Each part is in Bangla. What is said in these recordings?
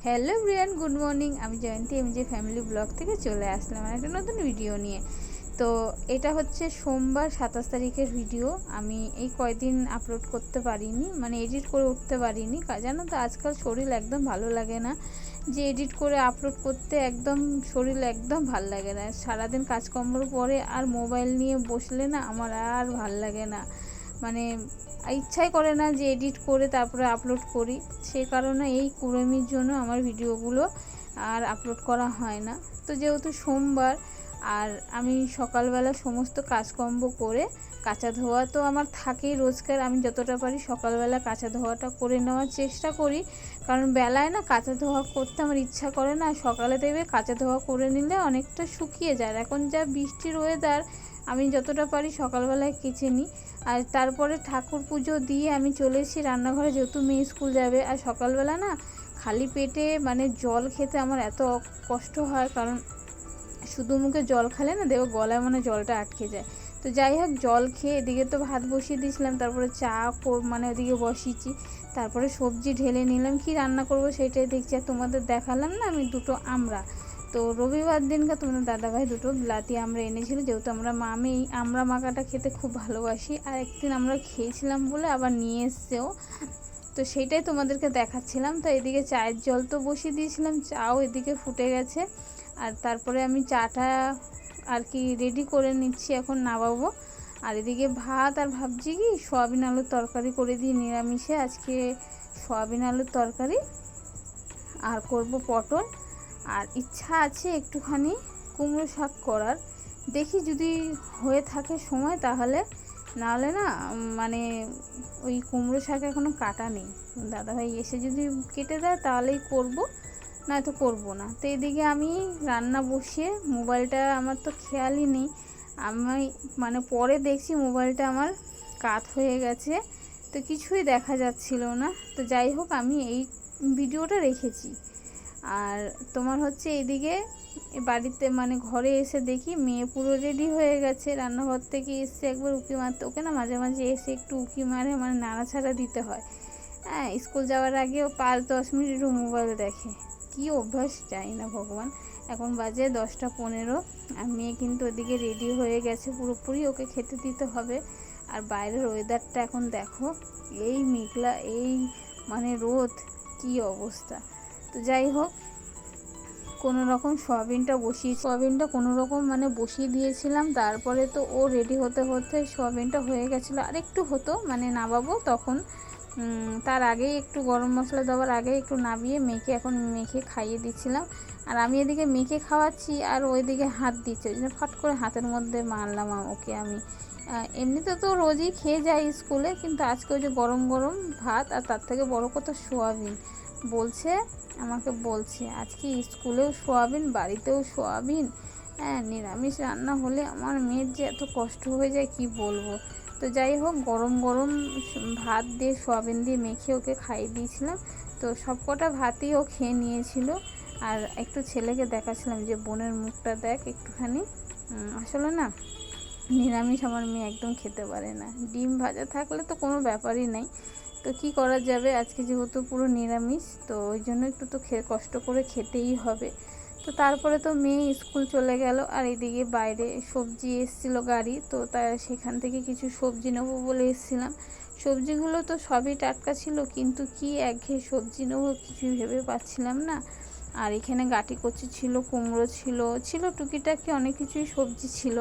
Hello everyone, good morning. আমি জয়ন্তী এমজে ফ্যামিলি ব্লগ থেকে চলে আসলাম একটা নতুন ভিডিও নিয়ে। তো এটা হচ্ছে সোমবার 27 তারিখের ভিডিও। আমি এই কয়দিন আপলোড করতে পারিনি, মানে এডিট করে উঠতে পারিনি। জানো তো আজকাল শরীর একদম ভালো লাগে না, যে এডিট করে আপলোড করতে একদম শরীর একদম ভাল লাগে না। সারাদিন কাজকর্মের পরে আর মোবাইল নিয়ে বসলে না আমার আর ভাল লাগে না, মানে ইচ্ছাই করে না যে এডিট করে তারপরে আপলোড করি। সেই কারণে এই কুড়েমির জন্য আমার ভিডিওগুলো আর আপলোড করা হয় না। তো যেহেতু সোমবার আর আমি সকালবেলা সমস্ত কাজকর্ম করে কাচা ধোয়া তো আমার থাকেই রোজকার, আমি যতটা পারি সকালবেলা কাচা ধোয়াটা করে নেওয়ার চেষ্টা করি, কারণ বেলায় না কাচা ধোয়া করতে আমার ইচ্ছা করে না। সকালে দেখবে কাচা ধোয়া করে নিলে অনেকটা শুকিয়ে যায়। এখন যা বৃষ্টির ওয়েদার, আমি যতটা পারি সকালবেলায় কেচে নিই। আর তারপরে ঠাকুর পুজো দিয়ে আমি চলে এসেছি রান্নাঘরে, যেহেতু মেয়ে স্কুল যাবে। আর সকালবেলা না খালি পেটে মানে জল খেতে আমার এত কষ্ট হয়, কারণ শুধু মুখে জল খেলে না দেখো গলায় মানে জলটা আটকে যায়। তো যাই হোক, জল খেয়ে এদিকে তো ভাত বসিয়ে দিয়েছিলাম, তারপরে চা মানে ওদিকে বসিয়েছি, তারপরে সবজি ঢেলে নিলাম। কি রান্না করব সেটাই দেখছি। আর তোমাদের দেখালাম না আমি দুটো আমরা, তো রবিবার দিনকে তোমাদের দাদাভাই দুটো বিলাতি আমরা এনেছিল, যেহেতু আমি আমরা মাখাটা খেতে খুব ভালোবাসি। আর একদিন আমরা খেয়েছিলাম বলে আবার নিয়ে এসছেও, তো সেইটাই তোমাদেরকে দেখাচ্ছিলাম। তো এদিকে চায়ের জল তো বসিয়ে দিয়েছিলাম, চাও এদিকে ফুটে গেছে। আর তারপরে আমি চাটা আর কি রেডি করে নিচ্ছি, এখন নামাবো। আর এদিকে ভাত, আর ভাবছি কি সয়াবিন আলুর তরকারি করে দিই নিরামিষে। আজকে সয়াবিন আলুর তরকারি আর করব পটল, আর ইচ্ছা আছে একটুখানি কুমড়ো শাক করার। দেখি যদি হয়ে থাকে সময় তাহলে, নাহলে না মানে ওই কুমড়ো শাক এখনও কাটা নেই, দাদাভাই এসে যদি কেটে দেয় তাহলেই করব, নয়তো করবো না। তো এদিকে আমি রান্না বসিয়ে মোবাইলটা আমার তো খেয়ালই নেই, আমি মানে পরে দেখছি মোবাইলটা আমার কাত হয়ে গেছে, তো কিছুই দেখা যাচ্ছিল না। তো যাই হোক, আমি এই ভিডিওটা রেখেছি। আর তোমার হচ্ছে এদিকে বাড়িতে মানে ঘরে এসে দেখি মেয়ে পুরো রেডি হয়ে গেছে, রান্নাঘর থেকে এসে একবার উঁকি মারতে, ওকে না মাঝে মাঝে এসে একটু উঁকি মারে, মানে নাড়াছাড়া দিতে হয়। হ্যাঁ, স্কুল যাওয়ার আগেও 5-10 মিনিট একটু মোবাইল দেখে, কী অভ্যাস জানি না ভগবান। এখন বাজে 10টা 15, আর মেয়ে কিন্তু ওদিকে রেডি হয়ে গেছে পুরোপুরি, ওকে খেতে দিতে হবে। আর বাইরের ওয়েদারটা এখন দেখো, এই মেঘলা, এই মানে রোদ, কী অবস্থা। তো যাই হোক, কোনো রকম সয়াবিনটা কোনো রকম মানে বসিয়ে দিয়েছিলাম। তারপরে তো ও রেডি হতে হতে সয়াবিনটা হয়ে গেছিলো, আর একটু হতো মানে নামাবো তখন, তার আগেই একটু গরম মশলা দেওয়ার আগে একটু নামিয়ে মেখে এখন মেখে খাইয়ে দিচ্ছিলাম। আর আমি এদিকে মেখে খাওয়াচ্ছি আর ওইদিকে হাত দিচ্ছে, ওই জন্য ফট করে হাতের মধ্যে মারলাম ওকে আমি। এমনিতে তো রোজই খেয়ে যাই স্কুলে, কিন্তু আজকে ওই যে গরম গরম ভাত আর তার থেকে বড় কথা সোয়াবিন বলছে, আমাকে বলছে আজকে স্কুলেও সোয়াবিন, বাড়িতেও সোয়াবিন। হ্যাঁ, নিরামিষ রান্না হলে আমার মেয়ের যে এত কষ্ট হয়ে যায় কি বলবো। তো যাই হোক, গরম গরম ভাত দিয়ে সোয়াবিন দিয়ে মেখে ওকে খাইয়ে দিয়েছিলাম। তো সব কটা ভাতই ও খেয়ে নিয়েছিল। আর একটু ছেলেকে দেখাচ্ছিলাম যে বোনের মুখটা দেখ একটুখানি। আসলে না নিরামিষ আমার মেয়ে একদম খেতে পারে না, ডিম ভাজা থাকলে তো কোনো ব্যাপারই নাই। তো কি করা যাবে, আজকে যেহেতু পুরো নিরামিষ, তো ওই জন্য একটু তো কষ্ট করে খেতেই হবে। তো তারপরে তো মেয়ে স্কুল চলে গেল। আর এদিকে বাইরে সবজি এসেছিলো গাড়ি, তো সেখান থেকে কিছু সবজি নেবো বলে এসেছিলাম। সবজিগুলো তো সবই টাটকা ছিল, কিন্তু কি একঘেয়ে সবজি নেবো কিছুই ভেবে পাচ্ছিলাম না। আর এখানে গাটি কচু ছিল, কুমড়ো ছিল টুকিটাকি অনেক কিছুই সবজি ছিল।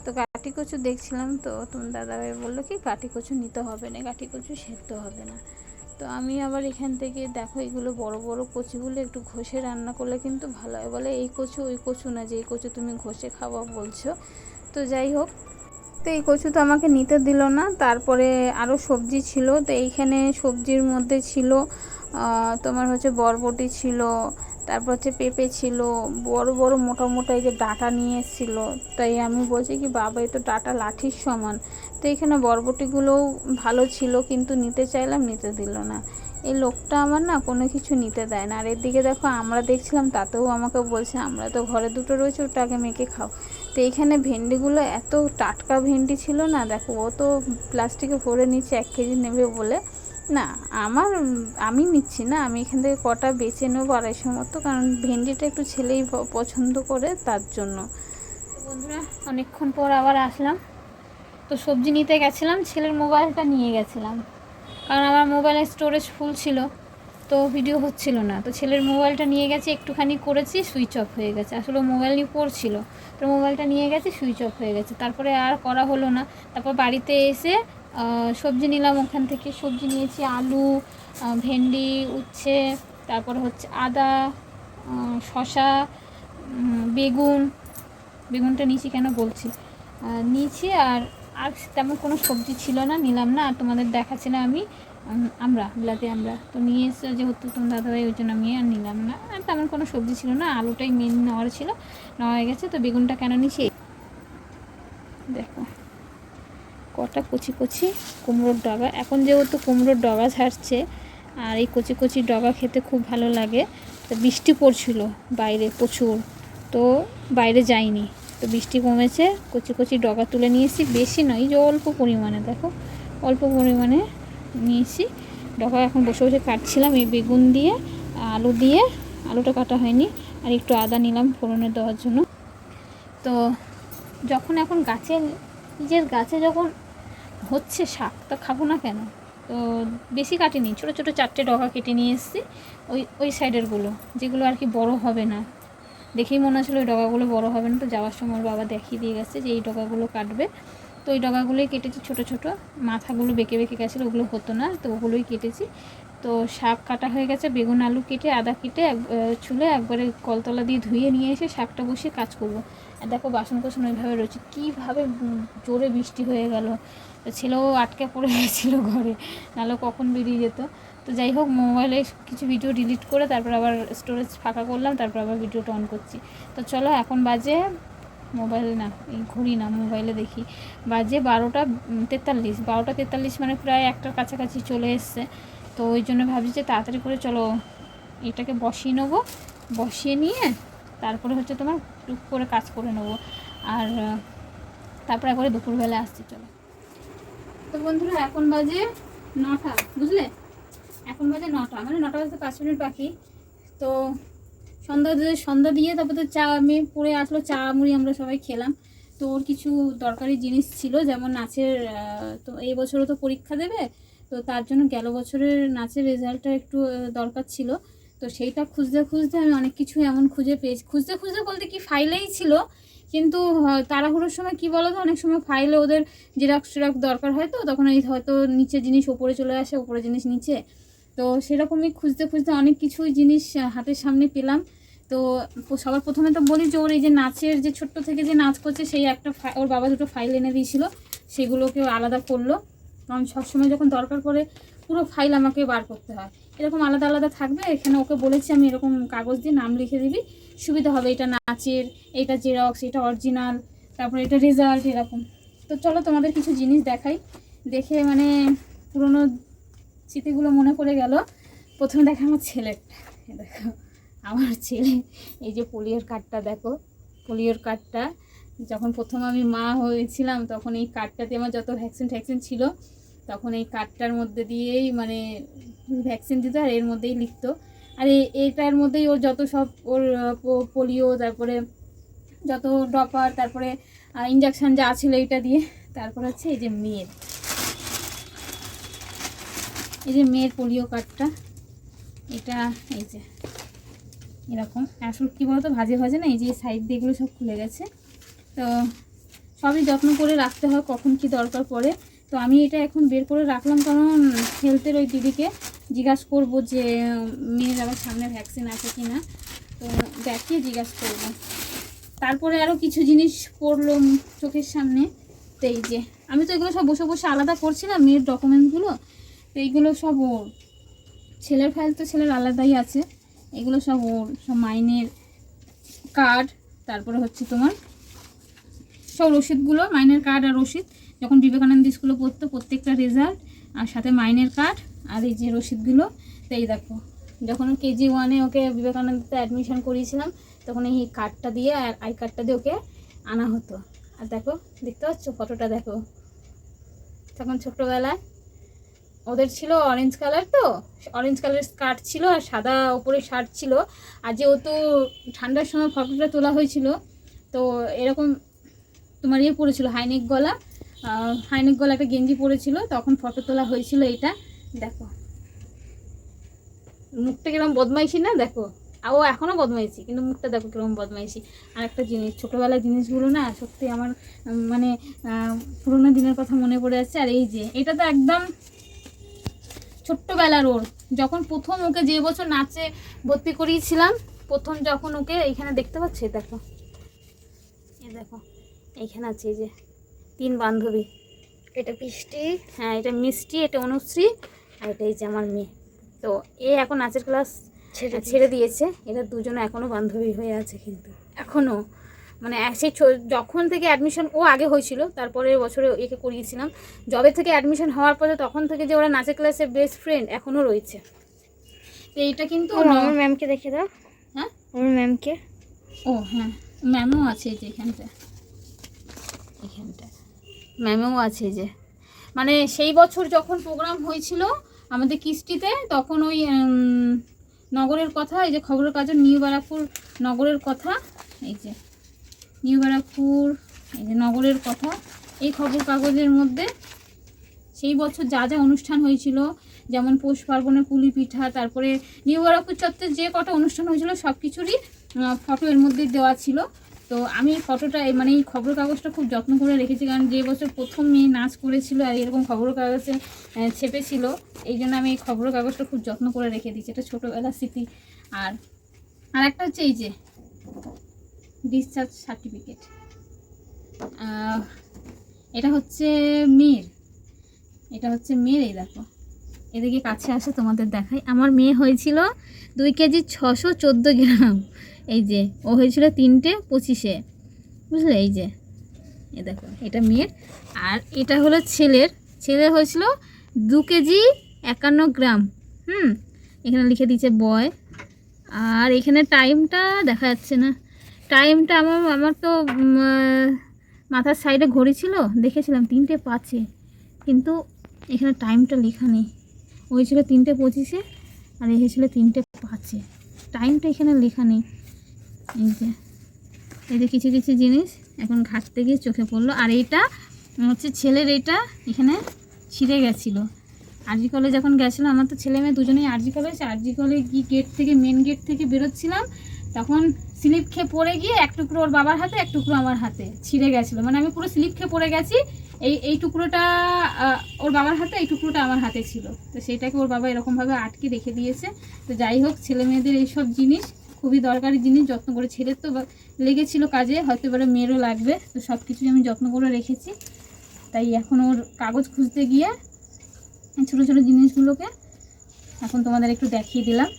তো গাটি কচু দেখছিলাম, তো তোমার দাদাভাই বললো কি গাটি কচু নিতে হবে না, গাটি কচু সেদ্ধ হবে না। তো আমি আবার এখান থেকে দেখো এগুলো বড় বড় কচুগুলো একটু ঘষে রান্না করলে কিন্তু ভালো হয়, বলে এই কচু ওই কচু না, যে এই কচু তুমি ঘষে খাওয়া বলছো। তো যাই হোক, তো এই কচু তো আমাকে নিতে দিল না। তারপরে আরও সবজি ছিল, তো এইখানে সবজির মধ্যে ছিল তোমার হচ্ছে বরবটি ছিল, তারপর হচ্ছে পেঁপে ছিল, বড় বড় মোটা মোটা এই যে ডাঁটা নিয়ে এসেছিলো। তাই আমি বলছি কি বাবা, এই তো ডাঁটা লাঠির সমান। তো এখানে বরবটিগুলোও ভালো ছিল, কিন্তু নিতে চাইলাম, নিতে দিল না। এই লোকটা আমার না কোনো কিছু নিতে দেয় না। আর এদিকে দেখো আমরা দেখছিলাম, তাতেও আমাকে বলছে আমরা তো ঘরে দুটো রয়েছে, ওটাকে মেখে খাও। তো এইখানে ভেন্ডিগুলো এত টাটকা ভেন্ডি ছিল না, দেখো ও তো প্লাস্টিকে ভরে নিচ্ছে 1 কেজি নেবে বলে। না আমি নিচ্ছি না, আমি এখান থেকে কটা বেছে নেবো 250 মতো, কারণ ভেন্ডিটা একটু ছেলেই পছন্দ করে তার জন্য। বন্ধুরা অনেকক্ষণ পর আবার আসলাম। তো সবজি নিতে গেছিলাম, ছেলের মোবাইলটা নিয়ে গেছিলাম, কারণ আমার মোবাইলের স্টোরেজ ফুল ছিল, তো ভিডিও হচ্ছিল না। তো ছেলের মোবাইলটা নিয়ে গেছে, একটুখানি করেছি, সুইচ অফ হয়ে গেছে। আসলে মোবাইল নিয়ে পড়ছিল, তো মোবাইলটা নিয়ে গেছে, সুইচ অফ হয়ে গেছে। তারপরে আর করা হলো না। তারপর বাড়িতে এসে সবজি নিলাম, ওখান থেকে সবজি নিয়েছি, আলু, ভেন্ডি, উচ্ছে, তারপরে হচ্ছে আদা, শসা, বেগুনটা নিয়েছি কেন বলছি, নিয়েছি। আর তেমন কোনো সবজি ছিল না, নিলাম না। আর তোমাদের দেখাচ্ছি না আমি, বিলাতি আমরা তো নিয়ে এসে যেহেতু তোমার দাদাভাই, ওই জন্য আমি আর নিলাম না। আর তেমন কোনো সবজি ছিল না, আলুটাই মেন নেওয়ার ছিল, নেওয়া হয়ে গেছে। তো বেগুনটা কেন নিয়েছি দেখো, কটা কচি কচি কুমড়োর ডগা। এখন যেহেতু কুমড়োর ডগা ছাড়ছে, আর এই কচি কচি ডগা খেতে খুব ভালো লাগে। তো বৃষ্টি পড়ছিল বাইরে প্রচুর, তো বাইরে যাইনি। তো বৃষ্টি কমেছে, কচি কচি ডগা তুলে নিয়েছি, বেশি নয়, যে অল্প পরিমাণে, দেখো অল্প পরিমাণে নিয়েছি ডগা। এখন বসে বসে কাটছিলাম এই বেগুন দিয়ে, আলু দিয়ে, আলুটা কাটা হয়নি, আর একটু আদা নিলাম ফোড়নে দেওয়ার জন্য। তো যখন এখন নিজের গাছে যখন হচ্ছে শাক, তো খাবো না কেন? তো বেশি কাটিনি, ছোটো ছোটো 4টে ডগা কেটে নিয়ে এসেছি, ওই সাইডেরগুলো, যেগুলো আর কি বড় হবে না। দেখেই মনে হচ্ছিলো ওই ডগাগুলো বড় হবে না, তো যাওয়ার সময় বাবা দেখিয়ে দিয়ে গেছে যে এই ডগাগুলো কাটবে। তো ওই ডগাগুলোই কেটেছি, ছোটো ছোটো, মাথাগুলো বেঁকে বেঁকে গেছিলো, ওগুলো হতো না, তো ওগুলোই কেটেছি। তো শাক কাটা হয়ে গেছে, বেগুন আলু কেটে, আদা কেটে ছুলে একবারে কলতলা দিয়ে ধুয়ে নিয়ে এসে শাকটা বসিয়ে কাজ করবো। আর দেখো বাসন কোসন ওইভাবে রয়েছে, কীভাবে জোরে বৃষ্টি হয়ে গেল। ছেলেও আটকে পড়ে গেছিলো ঘরে, নাহলে কখন বেরিয়ে যেত। তো যাই হোক, মোবাইলে কিছু ভিডিও ডিলিট করে তারপর আবার স্টোরেজ ফাঁকা করলাম, তারপর আবার ভিডিওটা অন করছি। তো চলো, এখন বাজে, মোবাইল না, এই ঘড়ি না, মোবাইলে দেখি, বাজে 12টা 43। 12টা 43 মানে প্রায় 1টার কাছাকাছি চলে এসছে। তো ওই জন্য ভাবছি যে তাড়াতাড়ি করে চলো এটাকে বসিয়ে নেবো, বসিয়ে নিয়ে তারপরে হচ্ছে তোমার টুক করে কাজ করে নেবো। আর তারপরে একবারে দুপুরবেলা আসছি। চলো, তো বন্ধুরা এখন বাজে 9টা, বুঝলে, এখন বাজে 9টা, মানে 9টা বাজতে 5 মিনিট বাকি। তো সন্ধ্যা দিয়ে তারপর তো চা মেয়ে পড়ে আসলো, চা মুড়ি আমরা সবাই খেলাম। তো ওর কিছু দরকারি জিনিস ছিল, যেমন নাচের, তো এই বছরও তো পরীক্ষা দেবে, তো তার জন্য গেল বছরের নাচের রেজাল্টটা একটু দরকার ছিল। তো সেইটা খুঁজতে খুঁজতে আমি অনেক কিছু এমন খুঁজে পেয়েছি, খুঁজতে বলতে কি, ফাইলেই ছিল, কিন্তু তাড়াহুড়োর সময় কি বলো তো, অনেক সময় ফাইলে ওদের জেরক্স দরকার হয়, তো তখন এই হয়তো নিচে জিনিস ওপরে চলে আসে, ওপরে জিনিস নিচে। তো সেরকমই খুঁজতে অনেক কিছুই জিনিস হাতের সামনে পেলাম। তো সবার প্রথমে তো বলি যে ওর এই যে নাচের, যে ছোট্ট থেকে যে নাচ করছে, সেই একটা ওর বাবা 2টো ফাইল এনে দিয়েছিল, সেগুলোকে আলাদা করলো, কারণ সবসময় যখন দরকার পড়ে পুরো ফাইল আমাকে বার করতে হয়। এরকম আলাদা আলাদা থাকবে, এখানে ওকে বলেছি আমি এরকম কাগজ দিয়ে নাম লিখে দিবি, সুবিধা হবে, এটা নাচের, এটা জেরক্স, এটা অরিজিনাল, তারপরে এটা রেজাল্ট, এরকম। তো চলো তোমাদের কিছু জিনিস দেখাই, দেখে মানে পুরোনো স্মৃতিগুলো মনে পড়ে গেল। প্রথমে দেখো আমার ছেলেটা, দেখো আমার ছেলে, এই যে পোলিওর কার্ডটা দেখো, পোলিওর কার্ডটা যখন প্রথম আমি মা হয়েছিলাম, তখন এই কার্ডটাতে আমার যত ভ্যাকসিন ছিল, তখন এই কার্ডটার মধ্যে দিয়েই মানে ভ্যাকসিন দিত, আর এর মধ্যেই লিখতো। আর এইটার মধ্যেই ওর যত সব, ওর পোলিও, তারপরে যত ড্রপার, তারপরে ইঞ্জেকশান যা ছিল এইটা দিয়ে। তারপর হচ্ছে এই যে মেয়ের পোলিও কার্ডটা, এটা এই যে এরকম। আসলে কী বলতো, ভাজে না, এই যে সাইড দিয়ে এগুলো সব খুলে গেছে। তো সবই যত্ন করে রাখতে হয়, কখন কি দরকার পড়ে। তো আমি এটা এখন বের করে রাখলাম, কারণ হেলথের ওই দিদিকে জিজ্ঞাসা করবো যে মেয়ের আবার সামনে ভ্যাকসিন আছে কি না, তো দেখিয়ে জিজ্ঞাসা করবো। তারপরে আরও কিছু জিনিস পড়লো চোখের সামনে। তো এই যে আমি তো এগুলো সব বসে বসে আলাদা করছিলাম, মেয়ের ডকুমেন্টসগুলো। তো এইগুলো সব ওর, ছেলের ফাইল তো ছেলের আলাদাই আছে, এগুলো সব ওর, সব মাইনের কার্ড, তারপরে হচ্ছে তোমার সব রসিদগুলো, মাইনের কার্ড আর রসিদ, যখন বিবেকানন্দ স্কুলে পড়তো প্রত্যেকটা রেজাল্ট, আর সাথে মাইনের কার্ড, আর এই যে রসিদগুলো। তো এই দেখো, যখন কেজি 1-এ ওকে বিবেকানন্দতে অ্যাডমিশন করিয়েছিলাম, তখন এই কার্ডটা দিয়ে আর আই কার্ডটা দিয়ে ওকে আনা হতো। আর দেখো, দেখতে পাচ্ছ ফটোটা, দেখো তখন ছোট্টবেলায়। ওদের ছিল অরেঞ্জ কালার, তো অরেঞ্জ কালারের স্কার্ট ছিল আর সাদা উপরে শার্ট ছিল। আর যেহেতু ঠান্ডার সময় ফটোটা তোলা হয়েছিল, তো এরকম তোমার ইয়ে পরেছিল হাইনেক গলা, হাইনেক গলা একটা গেঞ্জি পরেছিল, তখন ফটো তোলা হয়েছিল। এটা দেখো মুখটা কিরকম বদমাইশি না, দেখো। আর ও এখনও বদমাইশি, কিন্তু মুখটা দেখো কিরকম বদমাইশি। আর একটা জিনিস, ছোটোবেলার জিনিসগুলো না সত্যি আমার মানে পুরোনো দিনের কথা মনে পড়ে যাচ্ছে। আর এই যে এটা তো একদম ছোট্টবেলার ওর, যখন প্রথম ওকে যে বছর নাচে ভর্তি করিয়েছিলাম, প্রথম যখন ওকে এইখানে দেখতে পাচ্ছি, দেখো এ দেখো এইখানে আছে এই যে 3 বান্ধবী। এটা বৃষ্টি, হ্যাঁ এটা মিষ্টি, এটা অনুশ্রী, আর এটা এই যে আমার মেয়ে। তো এ এখন নাচের ক্লাস ছেড়ে দিয়েছে। এরা দুজনে এখনও বান্ধবী হয়ে আছে, কিন্তু এখনও মানে সেই যখন থেকে অ্যাডমিশন ও আগে হয়েছিল, তারপরের বছরে একে করিয়েছিলাম, যবে থেকে অ্যাডমিশন হওয়ার পরে তখন থেকে যে ওরা নাচের ক্লাসের বেস্ট ফ্রেন্ড এখনও রয়েছে। তো এইটা কিন্তু আমার ম্যামকে দেখে দাও। হ্যাঁ আমার ম্যামকে, ও হ্যাঁ ম্যামও আছে যে এখানটা ম্যামও আছে যে, মানে সেই বছর যখন প্রোগ্রাম হয়েছিল আমাদের কিস্তিতে, তখন ওই নগরের কথা, এই যে খবরের কাগজ নিউ ব্যারাকপুর নগরের কথা, এই যে নিউ ব্যারাকপুর, এই যে নগরের কথা, এই খবর কাগজের মধ্যে সেই বছর যা যা অনুষ্ঠান হয়েছিল, যেমন পৌষ পার্বণে পুলি পিঠা, তারপরে নিউ ব্যারাকপুর চত্বরে যে কটা অনুষ্ঠান হয়েছিল সব কিছুরই ফটো এর মধ্যে দেওয়া ছিল। তো আমি ফটোটা মানে এই খবর কাগজটা খুব যত্ন করে রেখেছি, কারণ যে বছর প্রথম মেয়ে নাচ করেছিল আর এরকম খবর কাগজে ছেপেছিল, এই জন্য আমি এই খবর কাগজটা খুব যত্ন করে রেখে দিচ্ছি। এটা ছোটোবেলার স্মৃতি। আর একটা হচ্ছে এই যে ডিসচার্জ সার্টিফিকেট, এটা হচ্ছে মেয়ের, এই দেখো এদিকে কাছে আসে তোমাদের দেখাই। আমার মেয়ে হয়েছিল 2 কেজি 614 গ্রাম। এই যে ও হয়েছিল 3টে 25-এ, বুঝলে? এই যে এ দেখো এটা মেয়ের। আর এটা হলো ছেলের হয়েছিল 2 কেজি 51 গ্রাম। এখানে লিখে দিয়েছে বয়। আর এখানে টাইমটা দেখা যাচ্ছে না, টাইমটা আমার তো মাথার সাইডে ঘড়ি ছিল, দেখেছিলাম 3টে 5-এ, কিন্তু এখানে টাইমটা লেখা নেই। ওই ছিল 3টে 25-এ আর এই ছিল 3টে 5-এ, টাইমটা এখানে লেখা নেই। এই যে কিছু কিছু জিনিস এখন ঘাটতে গিয়ে চোখে পড়লো। আর এইটা হচ্ছে ছেলের, এইটা এখানে ছিঁড়ে গেছিলো আরজি কলেজ যখন গেছিলো। আমার তো ছেলে মেয়ে দুজনেই আরজি কলেজ। আরজি কলেজ গিয়ে গেট থেকে, মেন গেট থেকে বেরোচ্ছিলাম, তখন স্লিপ খেয়ে পড়ে গিয়ে এক টুকরো ওর বাবার হাতে, এক টুকরো আমার হাতে ছিঁড়ে গেছিলো। মানে আমি পুরো স্লিপ খেয়ে পড়ে গেছি, এই টুকরোটা ওর বাবার হাতে, এই টুকরোটা আমার হাতে ছিল। তো সেইটাকে ওর বাবা এরকমভাবে আটকে রেখে দিয়েছে। তো যাই হোক, ছেলে মেয়েদের এইসব জিনিস খুবই দরকারি জিনিস, যত্ন করে। ছেলের তো লেগেছিল কাজে, হয়তো এবারে মেয়েরও লাগবে, তো সব কিছুই আমি যত্ন করে রেখেছি। তাই এখন ওর কাগজ খুঁজতে গিয়ে ছোটো ছোটো জিনিসগুলোকে এখন তোমাদের একটু দেখিয়ে দিলাম।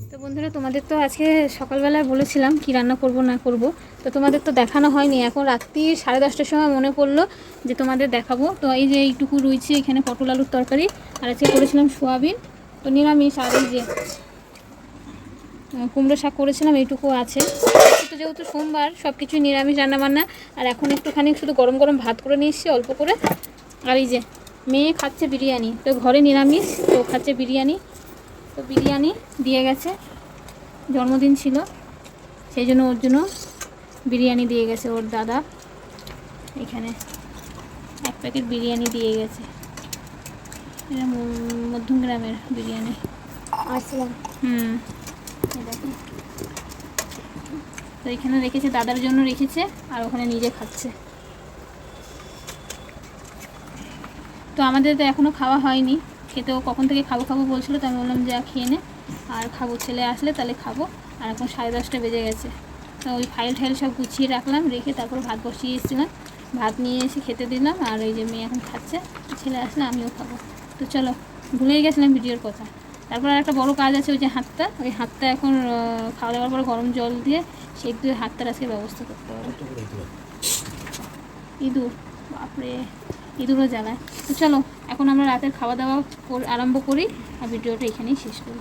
তো বন্ধুরা, তোমাদের তো আজকে সকালবেলায় বলেছিলাম কি রান্না করব না করব, তো তোমাদের তো দেখানো হয়নি। এখন রাত্রি 10:30টার সময় মনে পড়লো যে তোমাদের দেখাবো। তো এই যে এইটুকু রয়েছে এখানে পটল আলুর তরকারি, আর আজকে করেছিলাম সোয়াবিন, তো নিরামিষ। আর এই যে কুমড়ো শাক করেছিলাম, এইটুকু আছে। তো যেহেতু সোমবার সব কিছুই নিরামিষ রান্নাবান্না। আর এখন একটুখানি শুধু গরম গরম ভাত করে নিয়ে এসেছি অল্প করে। আর এই যে মেয়ে খাচ্ছে বিরিয়ানি, তো ঘরে নিরামিষ, তো খাচ্ছে বিরিয়ানি। তো বিরিয়ানি দিয়ে গেছে, জন্মদিন ছিল সেই জন্য ওর জন্য বিরিয়ানি দিয়ে গেছে ওর দাদা। এখানে 1 প্যাকেট বিরিয়ানি দিয়ে গেছে, এটা মধ্যমগ্রামের বিরিয়ানি। আসলাম। দেখুন, তো এখানে রেখেছে, দাদার জন্য রেখেছে, আর ওখানে নিজে খাচ্ছে। তো আমাদের তো এখনও খাওয়া হয়নি, খেতেও কখন থেকে খাবো বলছিল, তো আমি বললাম যা খেয়ে নে, আর খাবো, ছেলে আসলে তাহলে খাবো। আর এখন 10:30 বেজে গেছে। তো ওই ফাইল সব গুছিয়ে রাখলাম, রেখে তারপর ভাত বসিয়ে এসেছিলাম, ভাত নিয়ে এসে খেতে দিলাম। আর ওই যে মেয়ে এখন খাচ্ছে, ছেলে আসলে আমিও খাবো। তো চলো, ভুলেই গেছিলাম ভিডিওর কথা। তারপর আর একটা বড়ো কাজ আছে, ওই যে ওই হাতটা এখন খাওয়া দাওয়ার পর গরম জল দিয়ে সেই দিয়ে হাতটার আজকে ব্যবস্থা করতে হবে। ইঁদুর, বাপরে, ইঁদুরও জ্বালায়। তো চলো এখন আমরা রাতের খাওয়া দাওয়া আরম্ভ করি, আর ভিডিওটা এখানেই শেষ করি।